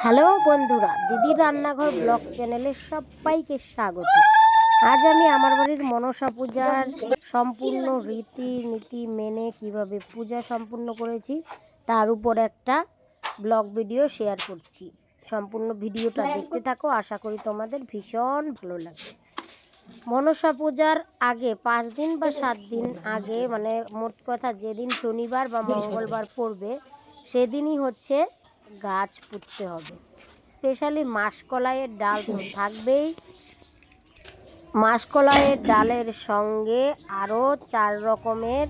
Hello বন্ধুরা, দিদির রান্নাঘর ব্লগ চ্যানেলে সবাইকে স্বাগত। আজ আমি আমার বাড়ির মনসা পূজার সম্পূর্ণ রীতিনীতি মেনে কিভাবে পূজা সম্পূর্ণ করেছি তার উপর একটা ব্লগ ভিডিও শেয়ার করছি। সম্পূর্ণ ভিডিওটা দেখতে থাকো, আশা করি তোমাদের ভীষণ ভালো লাগবে। মনসা পূজার আগে 5 দিন বা 7 দিন আগে, মানে মোট কথা যেদিন শনিবার বা মঙ্গলবার পড়বে সেদিনই হচ্ছে গাছ পুঁততে হবে। স্পেশালি মাসকলাইয়ের ডাল তো থাকবেই। মাসকলাইয়ের ডালের সঙ্গে আরও 4 রকমের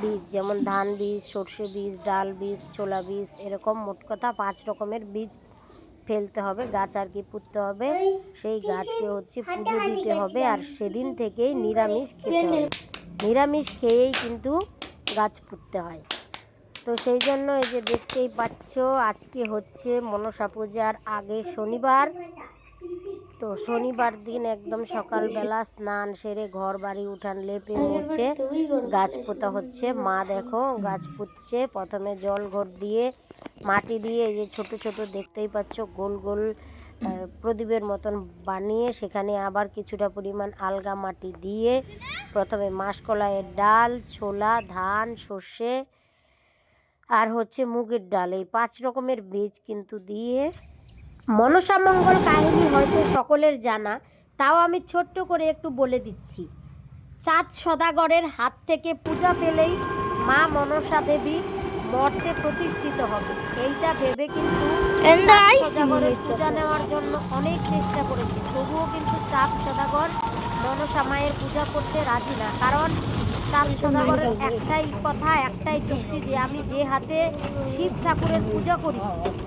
বীজ, যেমন ধান বীজ, সর্ষে বীজ, ডাল বীজ, ছোলা বীজ, এরকম মোট কথা 5 রকমের বীজ ফেলতে হবে, গাছ আর কি পুঁততে হবে। সেই গাছকে হচ্ছে পুজো দিতে হবে, আর সেদিন থেকেই নিরামিষ খেতে হবে। নিরামিষ খেয়েই কিন্তু গাছ পুঁততে হয়। তো সেই জন্য এই যে দেখতেই পাচ্ছ, আজকে হচ্ছে মনসা পূজার আগে শনিবার। তো শনিবার দিন একদম সকালবেলা স্নান সেরে ঘর বাড়ি উঠান লেপে মুছে গাছ পোতা হচ্ছে। মা দেখো গাছ পুঁতছে। প্রথমে জল ঘর দিয়ে মাটি দিয়ে এই যে ছোট ছোট দেখতেই পাচ্ছ গোল গোল প্রদীপের মতন বানিয়ে সেখানে আবার কিছুটা পরিমাণ আলগা মাটি দিয়ে প্রথমে মাসকলাইয়ের ডাল, ছোলা, ধান, সর্ষে আর হচ্ছে মুগের ডাল, এই 5 রকমের বীজ কিন্তু দিয়ে মনসা মঙ্গল কাহিনী হয়তো সকলের জানা, তাও আমি ছোট্ট করে একটু বলে দিচ্ছি। চাঁদ সদাগরের হাত থেকে পূজা পেলেই মা মনসা দেবী মর্তে প্রতিষ্ঠিত হবে, এইটা ভেবে কিন্তু চাঁদ সদাগরের পূজা নেওয়ার জন্য অনেক চেষ্টা করেছে। তবুও কিন্তু চাঁদ সদাগর মনসা মায়ের পূজা করতে রাজি না। কারণ চাঁদ সদাগরের একটাই কথা, একটাই যুক্তি যে আমি যে হাতে শিব ঠাকুরের পূজা করি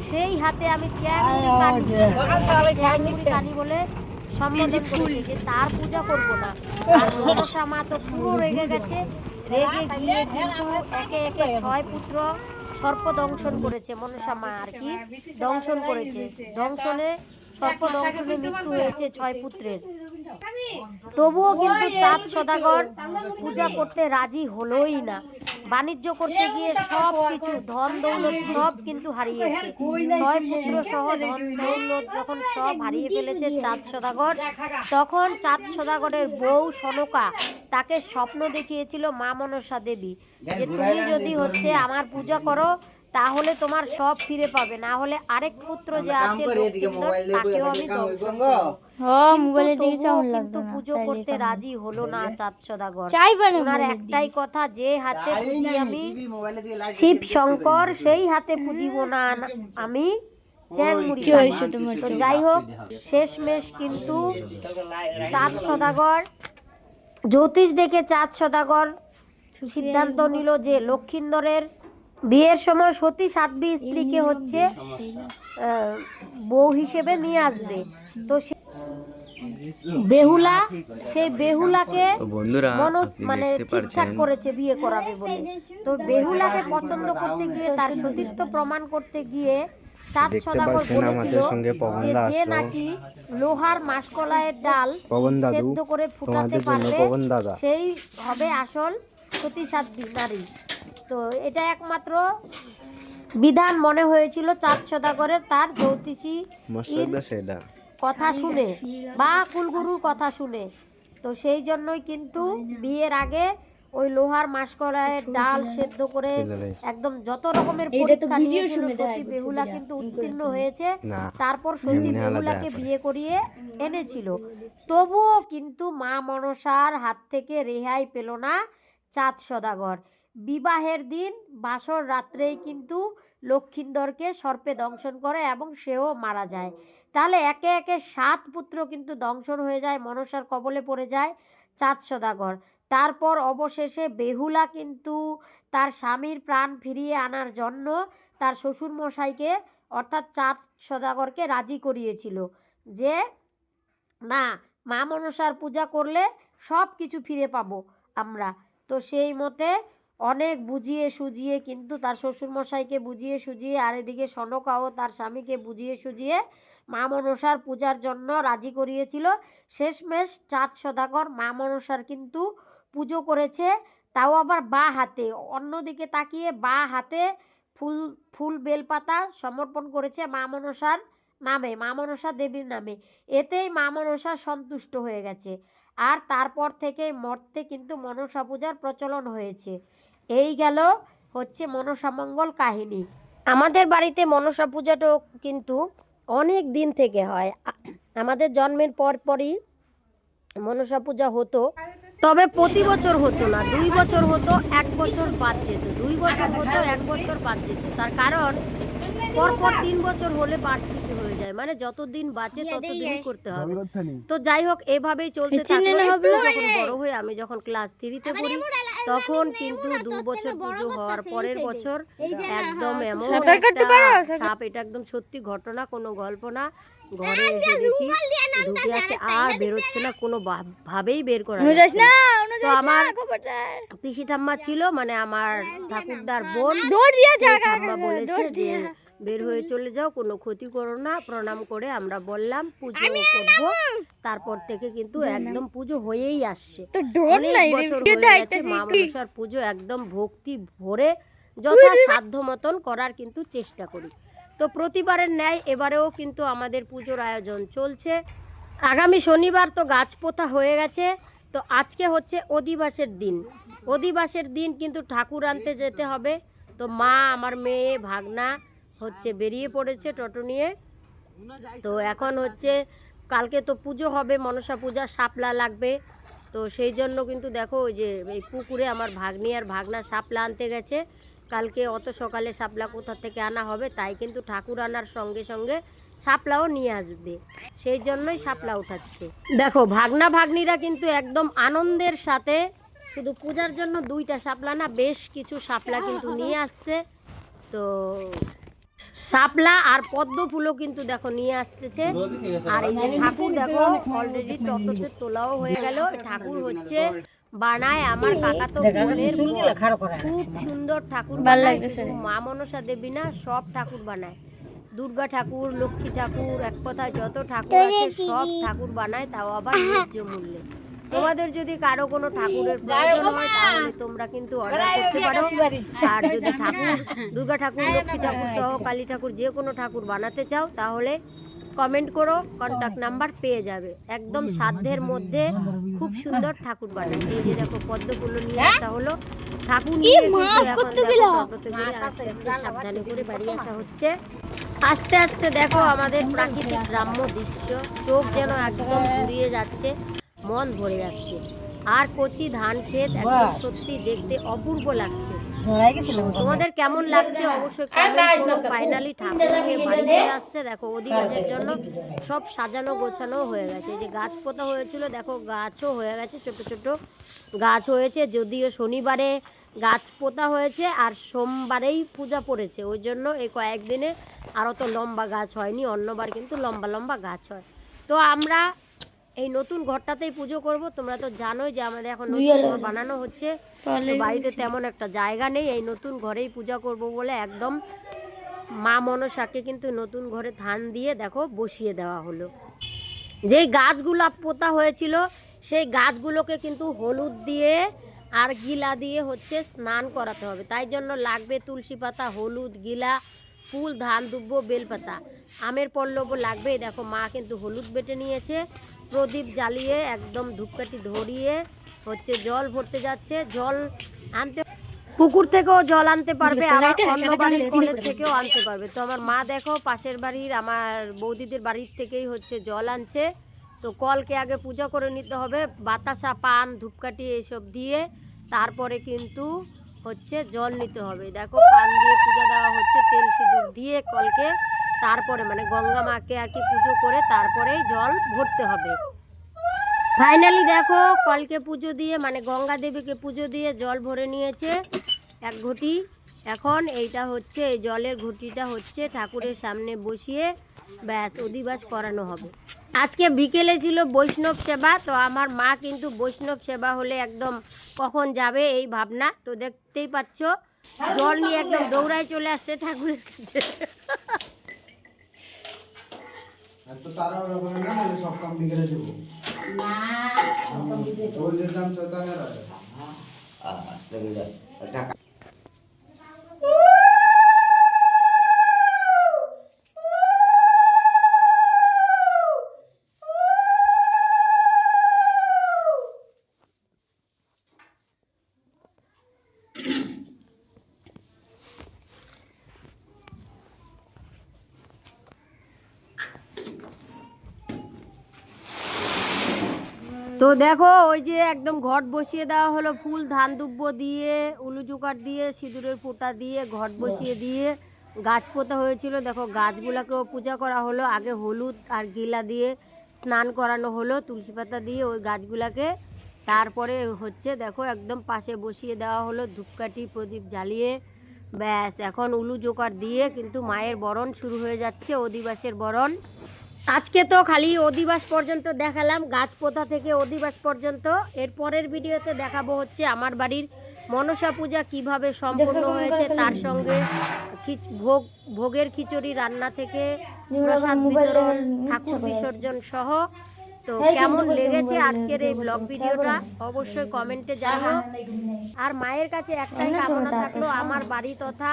সেই হাতে আমি চ্যাংমুড়ি কানি বলে সম্বোধন করেছে, যে তার পূজা করব না। আর মনসা মা তো পুরো রেগে গেছে। রেগে গিয়ে কিন্তু একে একে 6 পুত্র সর্প দংশন করেছে। মনসা মা আর কি দংশন করেছে। দংশনে সর্প দংশনে মৃত্যু হয়েছে 6 পুত্রের। তবুও কিন্তু চাঁদ সদাগর পূজা করতে রাজি হলোই না। বাণিজ্য করতে গিয়ে সব কিছু ধন দৌলত সব কিন্তু হারিয়েছে। 6 পুত্র সহ ধন দৌলত যখন সব হারিয়ে ফেলেছে চাঁদ সদাগর, তখন চাঁদ সদাগরের বউ সনকা তাকে স্বপ্ন দেখিয়েছিল মা মনসা দেবী, যে তুমি যদি হচ্ছে আমার পূজা করো তাহলে তোমার সব ফিরে পাবে, না হলে আরেক পুত্র যে আছে তাকেও আমি দংশন করব। কিন্তু পুজো করতে রাজি হলো না চাঁদ সদাগর। ওনার একটাই কথা, যে হাতে পুজি আমি শিব শঙ্কর সেই হাতে পুজিব না আমি চ্যাংমুড়ি। তো যাই হোক, শেষমেশ কিন্তু চাঁদ সদাগর জ্যোতিষ দেখে চাঁদ সদাগর সিদ্ধান্ত নিল যে লক্ষিন্দরের বিয়ের সময় সতী সাধ্বী স্ত্রীকে হচ্ছে বউ হিসেবে নিয়ে আসবে। তো বেহুলা, সেই বেহুলাকে মানে ঠিকঠাক করেছে বিয়ে করাবে বলে। তো বেহুলাকে পছন্দ করতে গিয়ে তার সতীত্ব প্রমাণ করতে গিয়ে চাঁদ সদাগর বলেছিল যে যে নাকি লোহার মাসকলাইয়ের ডাল সেদ্ধ করে ফুটাতে পারবে সেই হবে আসল সতী সাধ্বী নারী। তো এটা একমাত্র বিধান মনে হয়েছিল চাঁদ সদাগরের, তার জ্যোতিষী কথা শুনে বা কুলগুরুর কথা শুনে। তো সেই জন্যই কিন্তু বিয়ের আগে ওই লোহার মাসকলাইয়ের ডাল সেদ্ধ করে একদম যত রকমের পরীক্ষা নিয়েছিল সতী বেহুলা কিন্তু উত্তীর্ণ হয়েছে। তারপর সতী বেহুলাকে বিয়ে করিয়ে এনেছিল। তবুও কিন্তু মা মনসার হাত থেকে রেহাই পেল না চাঁদ সদাগর। বিবাহের দিন বাসর রাত্রেই কিন্তু লক্ষিন্দরকে সর্পে দংশন করে এবং সেও মারা যায়। তাহলে একে একে 7 পুত্র কিন্তু দংশন হয়ে যায়, মনসার কবলে পড়ে যায় চাঁদ সদাগর। তারপর অবশেষে বেহুলা কিন্তু তার স্বামীর প্রাণ ফিরিয়ে আনার জন্য তার শ্বশুরমশাইকে অর্থাৎ চাঁদ সদাগরকে রাজি করিয়েছিল যে না, মা মনসার পূজা করলে সব কিছু ফিরে পাবো আমরা। তো সেই মতে অনেক বুঝিয়ে সুঝিয়ে কিন্তু তার শ্বশুরমশাইকে বুঝিয়ে সুঝিয়ে আর এদিকে সনকাও তার স্বামীকে বুঝিয়ে সুঝিয়ে মা মনসার পূজার জন্য রাজি করিয়েছিল। শেষমেশ চাঁদ সদাগর মা মনসার কিন্তু পুজো করেছে। তাও আবার বা হাতে, অন্যদিকে তাকিয়ে বা হাতে ফুল ফুল বেলপাতা সমর্পণ করেছে মা মনসার নামে, মা মনসা দেবীর নামে। এতেই মা মনসা সন্তুষ্ট হয়ে গেছে। আর তারপর থেকে মর্তে কিন্তু মনসা পূজার প্রচলন হয়েছে। এই গেল হচ্ছে মনসামঙ্গল কাহিনী। আমাদের বাড়িতে মনসা পূজাটাও কিন্তু অনেক দিন থেকে হয়। আমাদের জন্মের পরই মনসা পূজা হতো, তবে প্রতি বছর হতো না, 2 বছর হতো, 1 বছর বাদ যেত, 2 বছর হতো, 1 বছর বাদ যেত। তার কারণ পরপর 3 বছর হলে বার্ষিকী হয়ে যায়, মানে যতদিন বাঁচে ততদিনই করতে হবে। তো যাই হোক, এভাবেই চলতে থাকলো। যখন বড় হয়ে আমি যখন ক্লাস 3-তে পড়ি, তখন কিন্তু 2 বছর পুজো হওয়ার পরের বছর একদম এমন একটা সাপ, এটা একদম সত্যি ঘটনা, কোনো গল্প না। ঘরে এসে দেখি ঢুকে আছে, আর বেরোচ্ছে না, কোনো ভাবেই বের করা যাচ্ছে না। তো আমার পিসি ঠাম্মা ছিল, মানে আমার ঠাকুরদার বোন, ঠাম্মা বলেছে যে বের হয়ে চলে যাও, কোনো ক্ষতি করো না। প্রণাম করে আমরা বললাম পুজো করবো। তারপর থেকে কিন্তু একদম পুজো হয়েই আসছে, অনেক বছর হয়ে গেছে। মা মনসার পুজো একদম ভক্তি ভরে যথা সাধ্য মতন করার কিন্তু চেষ্টা করি। তো প্রতিবারের ন্যায় এবারেও কিন্তু আমাদের পুজোর আয়োজন চলছে। আগামী শনিবার তো গাছ পোতা হয়ে গেছে। তো আজকে হচ্ছে অধিবাসের দিন। অধিবাসের দিন কিন্তু ঠাকুর আনতে যেতে হবে। তো মা, আমার মেয়ে, ভাগনা হচ্ছে বেরিয়ে পড়েছে টোটো নিয়ে। তো এখন হচ্ছে কালকে তো পুজো হবে, মনসা পূজা, শাপলা লাগবে। তো সেই জন্য কিন্তু দেখো ওই যে এই পুকুরে আমার ভাগ্নি আর ভাগনা শাপলা আনতে গেছে। কালকে অত সকালে শাপলা কোথা থেকে আনা হবে, তাই কিন্তু ঠাকুর আনার সঙ্গে সঙ্গে শাপলাও নিয়ে আসবে, সেই জন্যই শাপলা উঠাচ্ছে। দেখো ভাগনা ভাগ্নিরা কিন্তু একদম আনন্দের সাথে, শুধু পূজার জন্য 2টা শাপলা না, বেশ কিছু শাপলা কিন্তু নিয়ে আসছে। তো শাপলা আর পদ্ম ফুলও কিন্তু দেখো নিয়ে আসতেছে। আর এই যে ঠাকুর দেখো অলরেডি টোটোতে তোলাও হয়ে গেল। ঠাকুর হচ্ছে বানায় আমার কাকাতো বোনের, খুব সুন্দর ঠাকুর বানায়। শুধু মা মনসা দেবী না, সব ঠাকুর বানায়। দুর্গা ঠাকুর, লক্ষ্মী ঠাকুর, এক কথায় যত ঠাকুর আছে সব ঠাকুর বানায়, তাও আবার ন্যায্য মূল্যে। তোমাদের যদি কারো কোনো ঠাকুরের প্রয়োজন হয় তাহলে তোমরা কিন্তু অর্ডার করতে পারো। আর যদি ঠাকুর, দুর্গা ঠাকুর, লক্ষ্মী ঠাকুর সহ কালী ঠাকুর যে কোনো ঠাকুর বানাতে চাও তাহলে কমেন্ট করো, কন্ট্যাক্ট নাম্বার পেয়ে যাবে। একদম সাধ্যের মধ্যে খুব সুন্দর ঠাকুর বানায়। এই যে দেখো পদ্মফুল নিয়ে আসা হলো, ঠাকুর নিয়ে সাবধানে করে বাড়ি আসা হচ্ছে। আস্তে আস্তে দেখো আমাদের প্রাকৃতিক গ্রাম্য দৃশ্য, চোখ যেন একদম জুড়িয়ে যাচ্ছে, মন ভরে যাচ্ছে। আর কচি ধান ক্ষেত একদম সত্যি দেখতে অপূর্ব লাগছে। তোমাদের কেমন লাগছে অবশ্যই কমেন্ট করো। ফাইনালি ঠাকুর নিয়ে বাড়িতে আসছে। দেখো অধিবাসের জন্য সব সাজানো গোছানো হয়ে গেছে। যে গাছ পোতা হয়েছিল দেখো গাছও হয়ে গেছে, ছোট ছোট গাছ হয়েছে। যদিও শনিবারে গাছ পোতা হয়েছে আর সোমবারেই পূজা পড়েছে, ওই জন্য এই কয়েকদিনে আরও তো লম্বা গাছ হয়নি, অন্যবার কিন্তু লম্বা লম্বা গাছ হয়। তো আমরা এই নতুন ঘরটাতেই পুজো করব। তোমরা তো জানোই যে আমাদের এখন নতুন ঘর বানানো হচ্ছে, বাড়িতে তেমন একটা জায়গা নেই। এই নতুন ঘরেই পূজা করব বলে একদম মা মনসাকে কিন্তু নতুন ঘরে ধান দিয়ে দেখো বসিয়ে দেওয়া হলো। যেই গাছগুলো পোতা হয়েছিল সেই গাছগুলোকে কিন্তু হলুদ দিয়ে আর গিলা দিয়ে হচ্ছে স্নান করাতে হবে। তাই জন্য লাগবে তুলসী পাতা, হলুদ, গিলা, ফুল, ধান দুব্ব, বেলপাতা, আমের পল্লবও লাগবে। দেখো মা কিন্তু হলুদ বেটে নিয়েছে, প্রদীপ জ্বালিয়ে একদম ধূপকাঠি ধরিয়ে হচ্ছে জল ভরতে যাচ্ছে। জল আনতে পুকুর থেকেও জল আনতে পারবে, আবার অন্য বাড়ির কলের থেকেও আনতে পারবে। তো আমার মা দেখো পাশের বাড়ির আমার বৌদিদের বাড়ির থেকেই হচ্ছে জল আনছে। তো কলকে আগে পূজা করে নিতে হবে, বাতাসা, পান, ধূপকাঠি এইসব দিয়ে তারপরে কিন্তু হচ্ছে জল নিতে হবে। দেখো পান দিয়ে পূজা দেওয়া হচ্ছে, তেল সিঁদুর দিয়ে কলকে, তারপরে মানে গঙ্গা মাকে আর কি পুজো করে তারপরেই জল ভরতে হবে। ফাইনালি দেখো কলকে পুজো দিয়ে মানে গঙ্গা দেবীকে পুজো দিয়ে জল ভরে নিয়েছে 1 ঘটি। এখন এইটা হচ্ছে এই জলের ঘটিটা হচ্ছে ঠাকুরের সামনে বসিয়ে ব্যাস অধিবাস করানো হবে। আজকে বিকেলে ছিল বৈষ্ণব সেবা। তো আমার মা কিন্তু বৈষ্ণব সেবা হলে একদম কখন যাবে এই ভাবনা। তো দেখতেই পাচ্ছ জল নিয়ে একদম দৌড়ায় চলে আসছে ঠাকুরের কাছে। তো দেখো ওই যে একদম ঘট বসিয়ে দেওয়া হলো, ফুল ধান দুব্ব দিয়ে, উলু জোকার দিয়ে, সিঁদুরের ফোঁটা দিয়ে ঘট বসিয়ে দিয়ে গাছ পোতা হয়েছিল। দেখো গাছগুলোকেও পূজা করা হলো। আগে হলুদ আর গিলা দিয়ে স্নান করানো হলো তুলসী পাতা দিয়ে ওই গাছগুলাকে। তারপরে হচ্ছে দেখো একদম পাশে বসিয়ে দেওয়া হলো ধূপকাঠি প্রদীপ জ্বালিয়ে। ব্যাস এখন উলু জোকার দিয়ে কিন্তু মায়ের বরণ শুরু হয়ে যাচ্ছে, অধিবাসের বরণ। আজকে তো খালি অধিবাস পর্যন্ত দেখালাম, গাছ পোতা থেকে অধিবাস পর্যন্ত। এর পরের ভিডিওতে দেখাবো হচ্ছে আমার বাড়ির মনসা পূজা কিভাবে সম্পূর্ণ হয়েছে, তার সঙ্গে ভোগের খিচুড়ি রান্না থেকে প্রসাদ বিতরণ, ঠাকুর বিসর্জন সহ। তো কেমন লেগেছে আজকের এই ব্লগ ভিডিওটা অবশ্যই কমেন্টে জানাও। আর মায়ের কাছে একটাই কামনা থাকলো, আমার বাড়ি তথা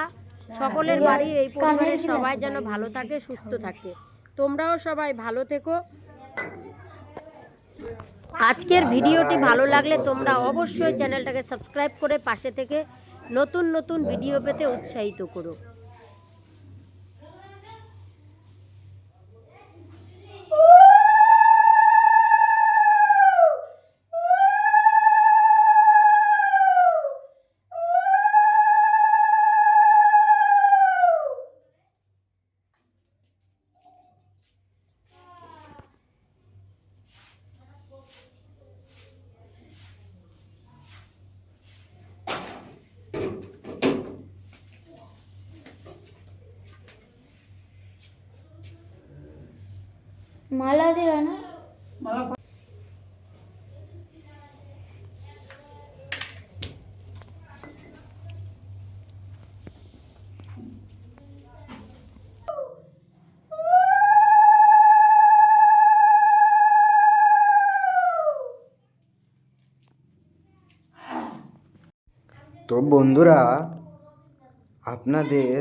সকলের বাড়ি, এই পরিবারের সবাই যেন ভালো থাকে, সুস্থ থাকে। তোমরাও সবাই ভালো থেকো। আজকের ভিডিওটি ভালো লাগলে তোমরা অবশ্যই চ্যানেলটাকে সাবস্ক্রাইব করে পাশে থেকে নতুন নতুন ভিডিও পেতে উৎসাহিত করো। माला दिला ना তো বন্ধুরা, আপনাদের